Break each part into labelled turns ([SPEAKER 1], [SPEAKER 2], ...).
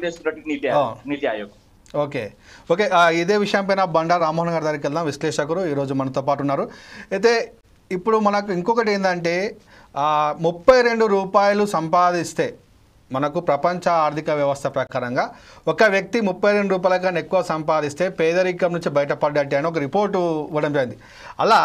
[SPEAKER 1] చేస్తున్నట్టు నీతి Aayog.
[SPEAKER 2] Okay okay ఇదే విషయంపైన బండా రామ్మోహన్ గారి దగ్గరికి వెళ్దాం. విశ్లేషకులు ఈరోజు మనతో పాటు ఉన్నారు. అయితే ఇప్పుడు మనకు ఇంకొకటి ఏంటంటే 32 రూపాయలు సంపాదిస్తే మనకు ప్రపంచ ఆర్థిక వ్యవస్థ ప్రకారంగా ఒక వ్యక్తి 32 రూపాయల కన్నా ఎక్కువ సంపాదిస్తే పేదరికం నుంచి బయటపడ్డట్టు అని ఒక రిపోర్టు ఇవ్వడం జరిగింది. అలా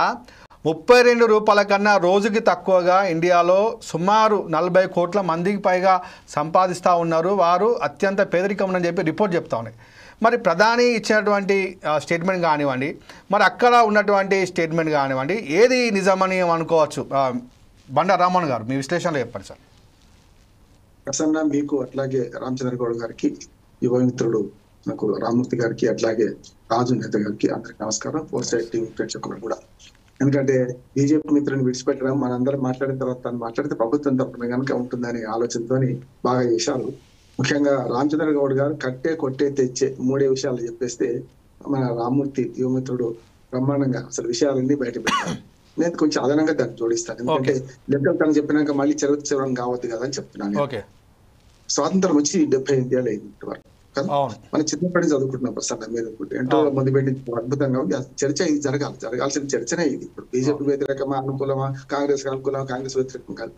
[SPEAKER 2] 32 రూపాయల కన్నా రోజుకి తక్కువగా ఇండియాలో సుమారు 40 కోట్ల మందికి పైగా సంపాదిస్తూ ఉన్నారు. వారు అత్యంత పేదరికం అని చెప్పి రిపోర్ట్ చెప్తా ఉన్నాయి. మరి ప్రధాని ఇచ్చినటువంటి స్టేట్మెంట్ కానివ్వండి, మరి అక్కడ ఉన్నటువంటి స్టేట్మెంట్ కానివ్వండి, ఏది నిజమని అనుకోవచ్చు? బండా రామ్మోహన్ గారు మీ విశ్లేషణలో చెప్పండి సార్.
[SPEAKER 3] ప్రసన్న, మీకు అట్లాగే రామచంద్ర గౌడ్ గారికి, యువమిత్రుడు నాకు రామ్మూర్తి గారికి, అట్లాగే రాజు నేత గారికి అందరికి నమస్కారం. ఫోర్ సైడ్ టీవీ ప్రేక్షకులకు కూడా. ఎందుకంటే బీజేపీ మిత్రుని విడిచిపెట్టడం, మనందరం మాట్లాడిన తర్వాత తను మాట్లాడితే ప్రభుత్వం తరపున కనుక ఉంటుందనే ఆలోచనతో బాగా చేశారు. ముఖ్యంగా రామచంద్ర గౌడ్ గారు కట్టే కొట్టే తెచ్చే 3 విషయాలు చెప్పేస్తే మన రామ్మూర్తి యువమిత్రుడు బ్రహ్మాండంగా అసలు విషయాలన్నీ బయట పెట్టారు. నేను కొంచెం అదనంగా దాన్ని జోడిస్తాను. ఎందుకంటే లెక్కలు తను చెప్పినాక మళ్ళీ చివరం కావద్దు కదా అని చెప్తున్నాను. స్వాతంత్రం వచ్చి 78 ఏళ్ళు అయింది వరకు కదా. మనం చిన్నప్పటి నుంచి చదువుకుంటున్నాం ప్రసన్న మీద ఎంతో మంది పెట్టి అద్భుతంగా ఉంది. చర్చ ఇది జరగాల్సిన చర్చనే ఇది. ఇప్పుడు బీజేపీ వ్యతిరేకమా, అనుకూలమా, కాంగ్రెస్ అనుకూలమా, కాంగ్రెస్ వ్యతిరేకం కాదు.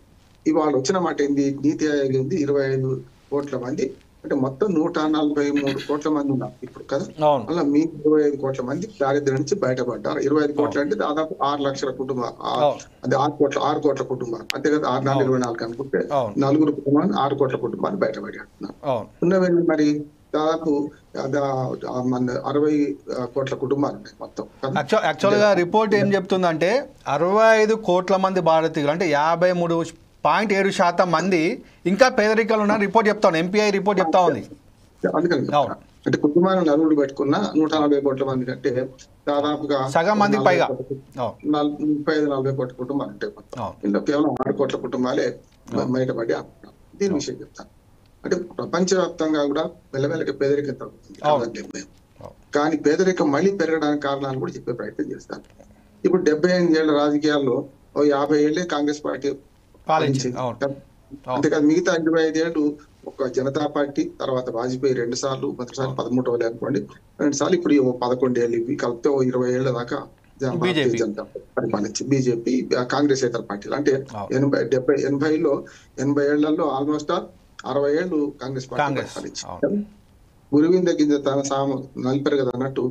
[SPEAKER 3] ఇవాళ వచ్చిన మాట ఏంది? నీతి ఆయోగ్ ఉంది 25 కోట్ల మంది, అంటే మొత్తం 143 కోట్ల మంది ఉన్నారు ఇప్పుడు కదా. అలా మీ 25 కోట్ల మంది దారిద్ర్యం నుంచి బయటపడ్డారు. 25 కోట్ల అంటే దాదాపు 6 లక్షల కుటుంబాలు, అది 6 కోట్ల కుటుంబాలు అంతే కదా. 6 4 24 అనుకుంటే 4 కుటుంబాలు 6 కోట్ల కుటుంబాలు బయటపడి అంటున్నారు. ఉన్నవేంటి మరి దాదాపు 60 కోట్ల కుటుంబాలు ఉన్నాయి మొత్తం.
[SPEAKER 2] యాక్చువల్గా రిపోర్ట్ ఏం చెప్తుందంటే 65 కోట్ల మంది భారతీయులు అంటే 53.7% మంది ఇంకా పేదరికాలు ఉన్నారని రిపోర్ట్ చెప్తా ఉంది. ఎంపీఐ రిపోర్ట్ చెప్తా ఉంది.
[SPEAKER 3] అందుకని అంటే కుటుంబాన్ని నలుగురు పెట్టుకున్న 140 కోట్ల మంది కంటే దాదాపుగా
[SPEAKER 2] సగం మంది పైగా
[SPEAKER 3] 35-40 కోట్ల కుటుంబాలు ఉంటాయి మొత్తం. ఇందులో కేవలం 6 కోట్ల కుటుంబాలే బయటపడి అంటున్నాం. దీని విషయం చెప్తాను. అంటే ప్రపంచవ్యాప్తంగా కూడా మెల్లమెల్లగా పేదరికం తగ్గుతుంది. కానీ పేదరికం మళ్ళీ పెరగడానికి కారణాలు కూడా చెప్పే ప్రయత్నం చేస్తాను. ఇప్పుడు 78 ఏళ్ల రాజకీయాల్లో 50 ఏళ్లే కాంగ్రెస్ పార్టీ పాలించింది. అంతేకాదు మిగతా 25 ఏళ్ళు ఒక జనతా పార్టీ, తర్వాత వాజ్పేయి 2 సార్లు, మొదటిసారి 13వ ఏళ్ళు అనుకోండి, 2 సార్లు, ఇప్పుడు 11 ఏళ్ళు, ఇవి కలిపితే 20 ఏళ్ల దాకా భారతీయ జనతా పరిపాలించింది. బీజేపీ, కాంగ్రెస్ ఇతర పార్టీలు అంటే 80 ఏళ్లలో ఆల్మోస్ట్ 60 ఏళ్ళు కాంగ్రెస్ పార్టీ పరిపాలించింది. గురువింద గింజ తన సాము నలిపారు కదా అన్నట్టు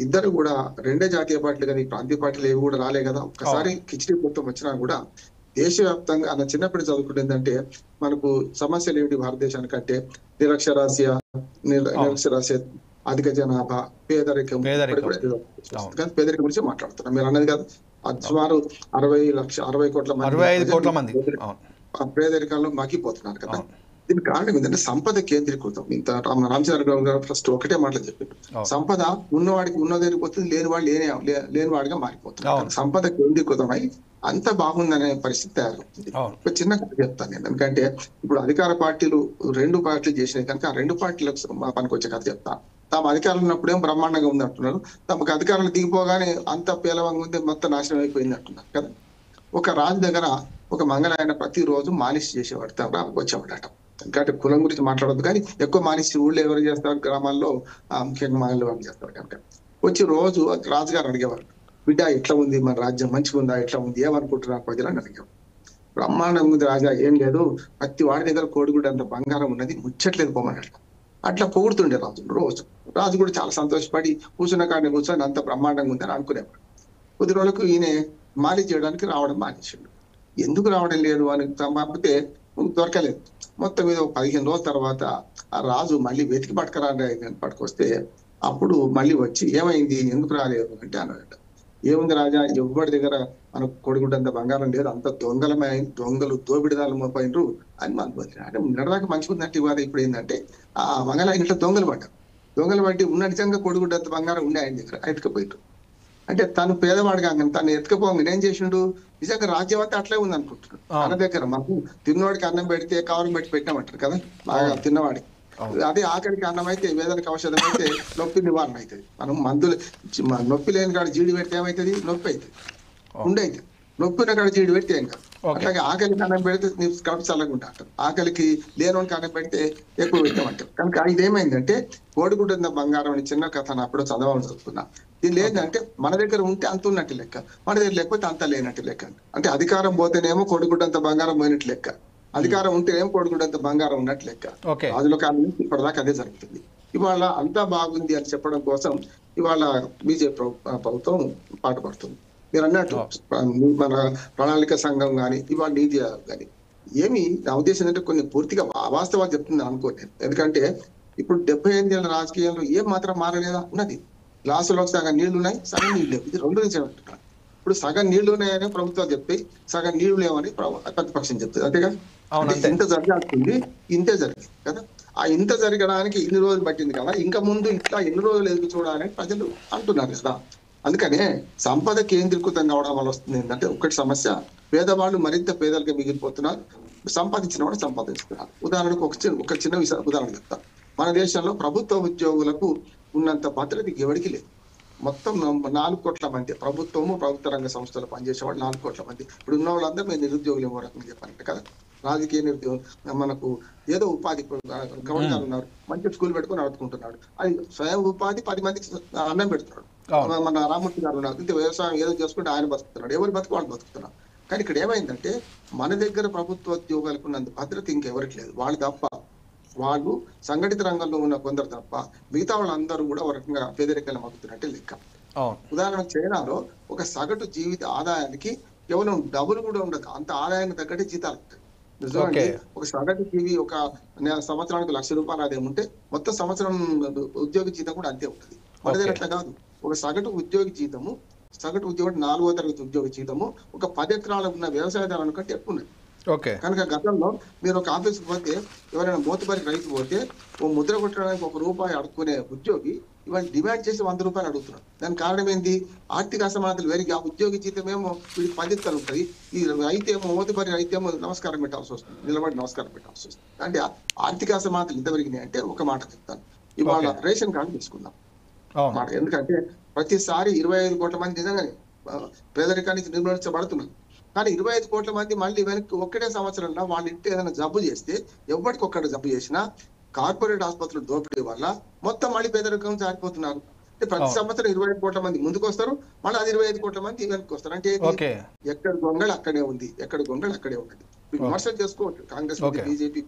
[SPEAKER 3] ఇద్దరు కూడా 2 జాతీయ పార్టీలు కదా, ఈ ప్రాంతీయ పార్టీలు ఏవి కూడా రాలే కదా. ఒక్కసారి కిచిడి మొత్తం వచ్చినా కూడా దేశవ్యాప్తంగా అన్న చిన్నప్పుడు చదువుకుంటుందంటే మనకు సమస్యలు ఏమిటి భారతదేశానికంటే నిరక్షరాస్య, అధిక జనాభా, పేదరికం గురించి మాట్లాడుతున్నాం. మీరు అన్నది కదా, సుమారు 60 కోట్ల మంది పేదరికంలో మగ్గిపోతున్నారు కదా. దీనికి కారణం ఏంటంటే సంపద కేంద్రీకృతం. ఇంత రామచంద్ర గారు ఫస్ట్ ఒకటే మాటలు చెప్పారు, సంపద ఉన్నవాడికి ఉన్నదేనికి పోతుంది, లేనివాడిగా మారిపోతుంది. సంపద కేంద్రీకృతమై అంత బాగుందనే పరిస్థితి తయారవుతుంది. ఒక చిన్న కథ చెప్తాను నేను. ఎందుకంటే ఇప్పుడు అధికార పార్టీలు 2 పార్టీలు చేసినాయి కనుక ఆ 2 పార్టీలకు పనికొచ్చే కథ చెప్తాను. తాము అధికారంలో ఉన్నప్పుడేం బ్రహ్మాండంగా ఉంది అంటున్నారు, తమకు అధికారులు దిగిపోగానే అంత పేలవంగా ఉంది, మొత్తం నాశనం అయిపోయింది అంటున్నారు కదా. ఒక రాజు దగ్గర ఒక మంగళాయన ప్రతిరోజు మాలిష్ చేసేవాడు, వచ్చేవాడట. ఎందుకంటే కులం గురించి మాట్లాడద్దు కానీ ఎక్కువ మాలిష్ ఊళ్ళో ఎవరు చేస్తారు, గ్రామాల్లో ముఖ్యంగా మహిళలు వాళ్ళు చేస్తారు కనుక వచ్చి రోజు రాజుగారు అడిగేవారు, బిడ్డ ఎట్లా ఉంది మన రాజ్యం, మంచిగా ఉందా, ఎట్లా ఉంది, ఏమనుకుంటున్నారు ప్రజలు అని అడిగేవారు. బ్రహ్మాండంగా ఉంది రాజా, ఏం లేదు, ప్రతి వాడి దగ్గర కోడిగుడ్డ అంత బంగారం ఉన్నది, ముచ్చట్లేదు పోమన్నాడు. అట్లా పొగుడుతుండే రాజు. రాజు కూడా చాలా సంతోషపడి కూర్చున్న కాడిని కూర్చొని అంత బ్రహ్మాండంగా ఉందని అనుకునేవాడు. కొద్ది రోజులకు ఈయన మాలిష్ చేయడానికి రావడం మానేసాడు. ఎందుకు రావడం లేదు అని పంపితే దొరకలేదు. మొత్తం మీద 15 రోజుల తర్వాత ఆ రాజు మళ్ళీ వెతికి పట్టుకొస్తే అప్పుడు మళ్ళీ వచ్చి ఏమైంది, ఎందుకు రాలేదు అంటే అన్నాడు. ఏముంది రాజా, ఎవ్వడి దగ్గర మనకు కొడుకుంటంత బంగారం లేదు, అంత దొంగలు దోబిడిదాలు మోపైనరు అని మనకు అంటే నిన్నదాకా మంచిగా ఉన్నట్టు ఇవాళ ఇప్పుడు ఏంటంటే ఆ మంగళ ఇంట్లో దొంగలు పట్టి ఉన్న నిజంగా కొడుకుంటంత బంగారం ఉండే ఆయన దగ్గర ఎత్తుకపోయారు. అంటే తను పేదవాడు కాగానే తను ఎత్తుకపోగా ఏం చేసిండు, నిజంగా రాజ్యం అంతా అట్లే ఉంది అనుకుంటున్నాడు. తన దగ్గర మనకు తిన్నవాడికి అన్నం పెడితే కావరం పెట్టి పెట్టామంటారు కదా, బాగా తిన్నవాడికి. అదే ఆఖరికి అన్నం అయితే, వేదనకి ఔషధం అయితే నొప్పి నివారణ అవుతుంది. మనం మందులు నొప్పి లేని కాడ జీడి పెడితే ఏమవుతుంది, నొప్పి అవుతుంది, ఉండే అవుతుంది. నొప్పి ఉన్న కాడ జీడి పెడితే ఏం కాదు. అట్లాగే ఆకలికి అన్నం పెడితే నీ కడుపు చల్లగా ఉంటారు, ఆకలికి లేనోనికి అన్నం పెడితే ఎక్కువ పెట్టమంటారు. కనుక ఇదేమైందంటే కోడిగుడ్డ బంగారం అని చిన్న కథ అప్పుడు చదవాలని చదువుతున్నా. దీనిలో ఏంటంటే మన దగ్గర ఉంటే అంత ఉన్నట్టు లెక్క, మన దగ్గర లేకపోతే అంత లేనట్టు లెక్క. అంటే అధికారం పోతేనేమో కోడిగుడ్డంత బంగారం పోయినట్టు లెక్క, అధికారం ఉంటేనేమో కోడిగుడ్డంత బంగారం ఉన్నట్టు లెక్క. రాజుల కాలం నుంచి ఇప్పటిదాకా అదే జరుగుతుంది. ఇవాళ అంతా బాగుంది అని చెప్పడం కోసం ఇవాళ బీజేపీ ప్రభుత్వం పాటుపడుతుంది. మీరు అన్నట్టు మన ప్రణాళిక సంఘం కానీ ఇవాళ నీతి ఆయోగ్ కానీ ఏమి నా ఉద్దేశం అంటే కొన్ని పూర్తిగా అవాస్తవాలు చెప్తుంది అనుకోలేదు. ఎందుకంటే ఇప్పుడు 78 ఏళ్ళ రాజకీయాల్లో ఏం మాత్రం మారలేదా ఉన్నది. గ్లాసులో సగం నీళ్లు ఉన్నాయి, సగం నీళ్ళు లేవు. ఇది రెండు నుంచి అంటున్నాను. ఇప్పుడు సగం నీళ్లు ఉన్నాయని ప్రభుత్వాలు చెప్తాయి, సగం నీళ్లు లేవని ప్రతిపక్షం చెప్తుంది. అంతేగా ఇంత జరగాల్సింది ఇంతే జరిగింది కదా. ఆ ఇంత జరగడానికి ఇన్ని రోజులు పట్టింది కదా, ఇంకా ముందు ఇట్లా ఎన్ని రోజులు ఎదుగు చూడాలని ప్రజలు అంటున్నారు కదా. అందుకనే సంపద కేంద్రీకృతం కావడం వల్ల వస్తుంది ఏంటంటే ఒకటి సమస్య, పేదవాళ్ళు మరింత పేదలుగా మిగిలిపోతున్నారు, సంపాదించిన వాడు సంపాదిస్తున్నారు. ఉదాహరణకు ఒక చిన్న ఉదాహరణ చెప్తాను. మన దేశంలో ప్రభుత్వ ఉద్యోగులకు ఉన్నంత భద్రత ఎవరికి లేదు. మొత్తం 4 కోట్ల మంది ప్రభుత్వము ప్రభుత్వ రంగ సంస్థలు పనిచేసేవాళ్ళు 4 కోట్ల మంది. ఇప్పుడు ఉన్న వాళ్ళందరూ మేము నిరుద్యోగులు ఏమో రకంగా చెప్పాలంటే కదా. రాజకీయ నిరుద్యోగం, మనకు ఏదో ఉపాధి గవర్నర్ ఉన్నారు, మంచి స్కూల్ పెట్టుకుని నడుపుకుంటున్నాడు, అది స్వయం ఉపాధి 10 మందికి అన్నం పెడుతున్నాడు. మన రామూర్తి గారు ఉన్నారు, ఇంత వ్యవసాయం ఏదో చేసుకుంటే ఆయన బతుకుతున్నాడు, ఎవరు బతుకు వాళ్ళు బతుకుతున్నారు. కానీ ఇక్కడ ఏమైందంటే మన దగ్గర ప్రభుత్వ ఉద్యోగాలకు ఉన్నంత భద్రత ఇంకెవరికి లేదు. వాళ్ళు తప్ప, వాళ్ళు సంఘటిత రంగంలో ఉన్న కొందరు తప్ప మిగతా వాళ్ళందరూ కూడా ఒక రకంగా పేదరికాలు మగ్గుతున్నట్టే లెక్క. ఉదాహరణకు చైనాలో ఒక సగటు జీవిత ఆదాయానికి కేవలం డబుల్ కూడా ఉండదు, అంత ఆదాయానికి తగ్గట్టే జీతాలు ఉంటాయి. నిజమంటే ఒక సగటు జీవి ఒక సంవత్సరానికి ₹1,00,000 ఆదాయం ఉంటే మొత్తం సంవత్సరం ఉద్యోగి జీతం కూడా అంతే ఉంటుంది. మన దగ్గర అట్లా కాదు. ఒక సగటు ఉద్యోగి జీతము, సగటు ఉద్యోగి 4వ తరగతి ఉద్యోగి జీతము ఒక 10 ఎకరాలు ఉన్న వ్యవసాయదారుల కంటే ఎక్కువ ఉన్నది. కనుక గతంలో మీరు ఒక ఆఫీస్కి పోతే ఎవరైనా మోతుబరి రైతు పోతే ఓ ముద్ర కొట్టడానికి ₹1 అడుక్కునే ఉద్యోగి ఇవాళ డిమాండ్ చేసి ₹100 అడుగుతున్నాడు. దానికి కారణం ఏంటి? ఆర్థిక అసమానతలు పెరిగి ఆ ఉద్యోగి జీతం ఏమో వీడికి 10 ఎకరాలు ఉంటుంది, ఈ రైతేమో మోతుబరి రైతేమో నమస్కారం పెట్టాల్సి వస్తుంది, నిలబడి నమస్కారం పెట్టాల్సి వస్తుంది. అంటే ఆర్థిక అసమానతలు ఎంత పెరిగినాయి అంటే ఒక మాట చెప్తాను. ఇవాళ రేషన్ కార్డు తీసుకుందాం మాట. ఎందుకంటే ప్రతిసారి 25 కోట్ల మంది నిజంగానే పేదరికానికి నిర్మూలించబడుతున్నారు. కానీ 25 కోట్ల మంది మళ్ళీ వెనక్కి ఒక్కటే సంవత్సరంలో వాళ్ళ ఇంటి ఏదైనా జబ్బు చేస్తే ఎవరికి ఒక్కటి జబ్బు చేసినా కార్పొరేట్ ఆసుపత్రుల దోపిడీ వల్ల మొత్తం మళ్ళీ పేదరికం జారిపోతున్నారు. అంటే ప్రతి సంవత్సరం 25 కోట్ల మంది ముందుకు వస్తారు, మళ్ళీ అది 25 కోట్ల మంది వెనక్కి వస్తారు. అంటే ఎక్కడ గొంగళి అక్కడే ఉంది, ఎక్కడ గొంగళి అక్కడే ఉంది. విమర్శలు చేసుకోవచ్చు, కాంగ్రెస్ బీజేపీ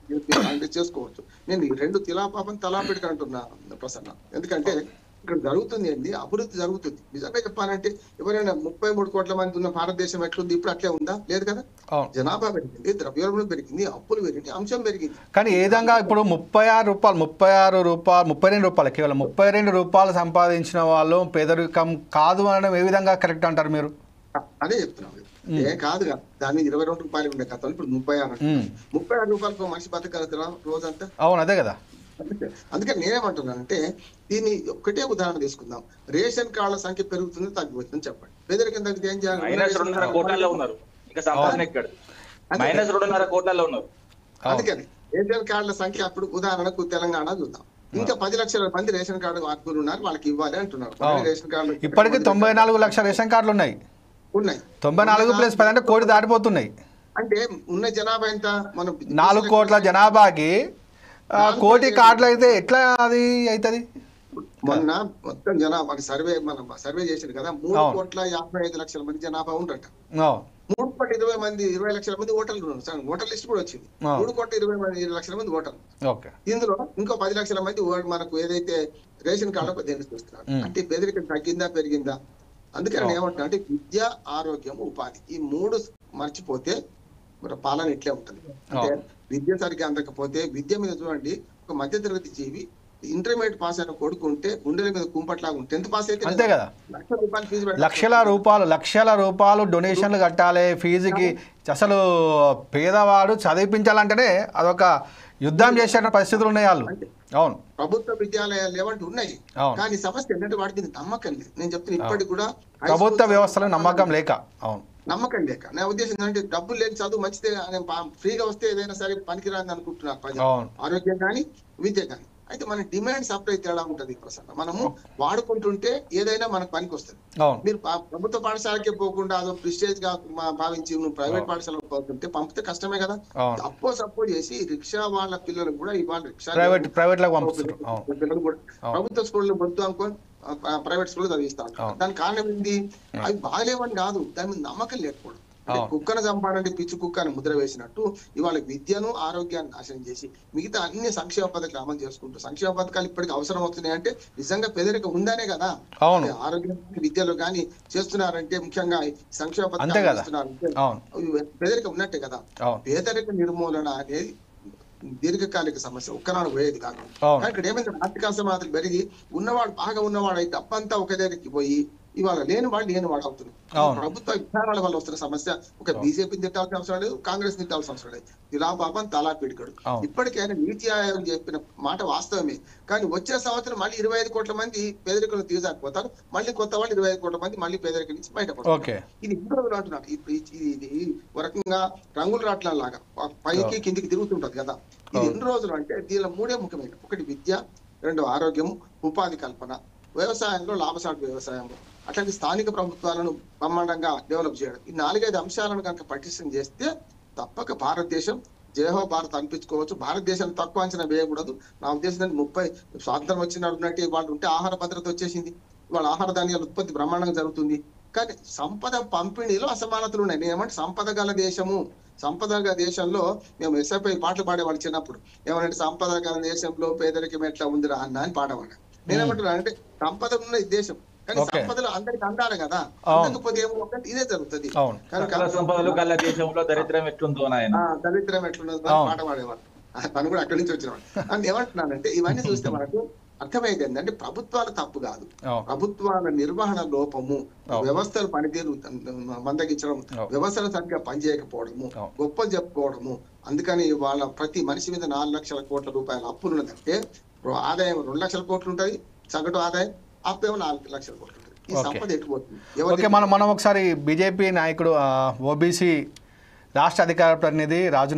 [SPEAKER 3] కాంగ్రెస్ చేసుకోవచ్చు. నేను 2 తిలాపాపం తలాపెట్టుకు అంటున్నా ప్రసన్న. ఎందుకంటే ఇక్కడ జరుగుతుంది ఏంటి, అభివృద్ధి జరుగుతుంది. నిజంగా చెప్పాలంటే ఎవరైనా 33 కోట్ల మంది ఉన్న భారతదేశం ఎట్లుంది, ఇప్పుడు అట్లే ఉందా? లేదు కదా. జనాభా పెరిగింది, ద్రవ్యోల్బణం పెరిగింది, అప్పులు పెరిగింది, అంశం పెరిగింది.
[SPEAKER 2] కానీ ఏ విధంగా ఇప్పుడు ₹32 కేవలం ₹32 సంపాదించిన వాళ్ళు పేదరికం కాదు అనడం ఏ విధంగా కరెక్ట్ అంటారు మీరు?
[SPEAKER 3] అదే చెప్తున్నాం. ఏ కాదు కదా, దాని మీద ₹22 ఉండే కథలు ఇప్పుడు ₹36 మనిషి బతకగలుగుతారా రోజంతా?
[SPEAKER 2] అవును, అదే కదా.
[SPEAKER 3] అందుకని నేనేమంటున్నానంటే దీన్ని ఒక్కటే ఉదాహరణ తీసుకుందాం. రేషన్ కార్డుల సంఖ్య పెరుగుతుంది తగ్గిపోతుందని చెప్పండి. పేదరికం తగ్గితే ఏం చేయాలి? అందుకని రేషన్ కార్డుల సంఖ్య అప్పుడు ఉదాహరణకు తెలంగాణ చూద్దాం, ఇంకా 10 లక్షల మంది రేషన్ కార్డు హక్కులు ఉన్నారు, వాళ్ళకి ఇవ్వాలి అంటున్నారు. రేషన్ కార్డు
[SPEAKER 2] ఇప్పటికీ 94 లక్షల రేషన్ కార్డులు ఉన్నాయి. 94+10 అంటే కోటి దాటిపోతున్నాయి.
[SPEAKER 3] అంటే ఉన్న జనాభా ఎంత? మనం
[SPEAKER 2] 4 కోట్ల జనాభాకి కోటి కార్డులు అయితే ఎట్లా అది అవుతుంది?
[SPEAKER 3] మొన్న మొత్తం జనాభా మనం సర్వే చేసింది కదా, 3,55,00,000 మంది జనాభా ఉండట. 3,20 లక్షల మంది ఓటర్లు ఉన్నారు. ఓటర్ లిస్ట్ కూడా వచ్చింది. 3,20 లక్షల మంది ఓటర్లు. ఇందులో ఇంకో 10 లక్షల మంది మనకు ఏదైతే రేషన్ కార్డు చూస్తున్నారు. అంటే పేదరికం తగ్గిందా పెరిగిందా? అందుకని ఏమంటున్నా అంటే విద్య, ఆరోగ్యం, ఉపాధి ఈ 3 మర్చిపోతే పాలన ఇట్లే ఉంటుంది. అంటే విద్య సరిగ్గా అందకపోతే, విద్య మీద చూడండి, ఒక మధ్యతరగతి జీవి ఇంటర్మీడియట్ పాస్ అయిన కొడుకుంటే గుండెల మీద కుంపట్లాగా 10th పాస్ అయితే
[SPEAKER 2] అంతే కదా, లక్షల రూపాయలు డొనేషన్లు కట్టాలి ఫీజుకి. అసలు పేదవాడు చదివించాలంటేనే అదొక యుద్ధం చేసే పరిస్థితులు ఉన్నాయి వాళ్ళు. అవును,
[SPEAKER 3] ప్రభుత్వ విద్యాలయాలు లేవంటే ఉన్నాయి, కానీ సమస్య ఏంటంటే వాటికి నమ్మకం లేదు. నేను చెప్తున్నా ఇప్పటికి కూడా
[SPEAKER 2] ప్రభుత్వ వ్యవస్థలో నమ్మకం లేక. అవును,
[SPEAKER 3] నమ్మకం లేక. నా ఉద్దేశం ఏంటంటే డబ్బులు లేని చదువు మంచిదే, ఫ్రీగా వస్తే ఏదైనా సరే పనికిరాని అనుకుంటున్నారు ప్రజలు. ఆరోగ్యం కానీ విద్య కానీ. అయితే మన డిమాండ్ సప్లై తేడా ఉంటది ప్రసన్న. మనము వాడుకుంటుంటే ఏదైనా మనకు పనికి వస్తుంది. మీరు ప్రభుత్వ పాఠశాలకే పోకుండా అదో ప్రిస్టేజ్ గా భావించి నువ్వు ప్రైవేట్ పాఠశాలకు పోతుంటే పంపితే కష్టమే కదా. సపోజ్ చేసి రిక్షా వాళ్ళ పిల్లలకు కూడా ఇవాళ రిక్షా పిల్లలు కూడా ప్రభుత్వ స్కూల్లో వద్దు అనుకోని ప్రైవేట్ స్కూల్లో చదివిస్తాను. దానికి కారణం ఏంటి? అవి బాగలేవని కాదు, దాని మీద నమ్మకం లేకపోవడం. కుక్కను చంపాడంటే పిచ్చి కుక్కని ముద్ర వేసినట్టు ఇవాళ విద్యను ఆరోగ్యాన్ని నాశనం చేసి మిగతా అన్ని సంక్షేమ పథకాలు అమలు చేసుకుంటూ సంక్షేమ పథకాలు ఇప్పటికి అవసరం అవుతున్నాయి అంటే నిజంగా పేదరికం ఉందనే కదా. ఆరోగ్యం విద్యలో కానీ చేస్తున్నారంటే ముఖ్యంగా సంక్షేమ పథకాలు చేస్తున్నారంటే పేదరికం ఉన్నట్టే కదా. పేదరిక నిర్మూలన అనేది దీర్ఘకాలిక సమస్య, ఒక్కనాడు పోయేది కాదు. కానీ ఇక్కడ ఏమైంది, ఆర్థిక అసమానతలు పెరిగి ఉన్నవాడు బాగా ఉన్నవాడు అయితే డబ్బంతా ఒక దగ్గరికి పోయి ఇవాళ లేని వాడు అవుతుంది. ప్రభుత్వ విధానాల వల్ల వస్తున్న సమస్య ఒక బీజేపీని తిట్టాల్సిన అవసరం లేదు, కాంగ్రెస్ తిట్టాల్సిన అవసరం లేదు. ఇలా పాపం తలా పిడికడు. ఇప్పటికైనా నీతి ఆయోగ్ చెప్పిన మాట వాస్తవమే, కానీ వచ్చే సంవత్సరం మళ్ళీ 25 కోట్ల మంది పేదరికలు తీసాకపోతారు, మళ్ళీ కొత్త వాళ్ళు 25 కోట్ల మంది మళ్ళీ పేదరికం నుంచి బయటపడతారు. ఇది ఇంట్లో అంటున్నారు. ఇది ఒక రకంగా రంగుల రాట్ల లాగా పైకి కిందికి తిరుగుతుంటది కదా. ఇది ఎన్ని రోజులు అంటే దీనిలో 3 ముఖ్యమైన: ఒకటి విద్య, 2 ఆరోగ్యం, ఉపాధి కల్పన, వ్యవసాయంలో లాభసాటి వ్యవసాయం, అట్లాంటి స్థానిక ప్రభుత్వాలను బ్రహ్మాండంగా డెవలప్ చేయడం. ఈ 4-5 అంశాలను కనుక పటిష్టం చేస్తే తప్పక భారతదేశం జయహో భారత్ అనిపించుకోవచ్చు. భారతదేశాన్ని తక్కువ అంచనా వేయకూడదు. నా ఉద్దేశం 30 స్వాతంత్రం వచ్చినట్టు వాళ్ళు ఉంటే ఆహార భద్రత వచ్చేసింది, వాళ్ళ ఆహార ధాన్యాల ఉత్పత్తి బ్రహ్మాండంగా జరుగుతుంది. కానీ సంపద పంపిణీలో అసమానతలు ఉన్నాయి. నేనేమంటే సంపద గల దేశము, సంపద గల దేశంలో మేము ఎస్ఎఫ్ఐ పాటలు పాడేవాళ్ళు చిన్నప్పుడు. ఏమంటే సంపద గల దేశంలో పేదరికం ఎట్లా ఉందిరా అన్న అని పాడేవాడు. నేనేమంటున్నా అంటే సంపద ఉన్న దేశం, కానీ సంపదలు అందరికి అందాలి కదా. అందకపోతే ఏమో ఇదే జరుగుతుంది.
[SPEAKER 1] సంపదలు గల దేశంలో దరిద్రం ఎట్లుందో
[SPEAKER 3] దరిద్రం ఎట్లుందో పాట పాడేవాడు. తను కూడా అక్కడి నుంచి వచ్చినవాడు. అని ఏమంటున్నానంటే ఇవన్నీ చూస్తే మనకు అర్థమయ్యేది ఏంటంటే ప్రభుత్వాల తప్పు కాదు, ప్రభుత్వాల నిర్వహణ లోపము, వ్యవస్థల పనితీరు మందగించడం, వ్యవస్థల సంఖ్య పనిచేయకపోవడము, గొప్ప చెప్పుకోవడము. అందుకని వాళ్ళ ప్రతి మనిషి మీద 4 లక్షల కోట్ల రూపాయల అప్పులున్నదంటే ఆదాయం 2 లక్షల కోట్లు ఉంటుంది, సగటు ఆదాయం అప్పేమో 4 లక్షల కోట్లు ఉంటుంది. ఈ సంపద ఎటుపోతుంది.
[SPEAKER 2] మనం ఒకసారి బీజేపీ నాయకుడు ఓబీసీ రాష్ట్ర అధికార ప్రతినిధి రాజు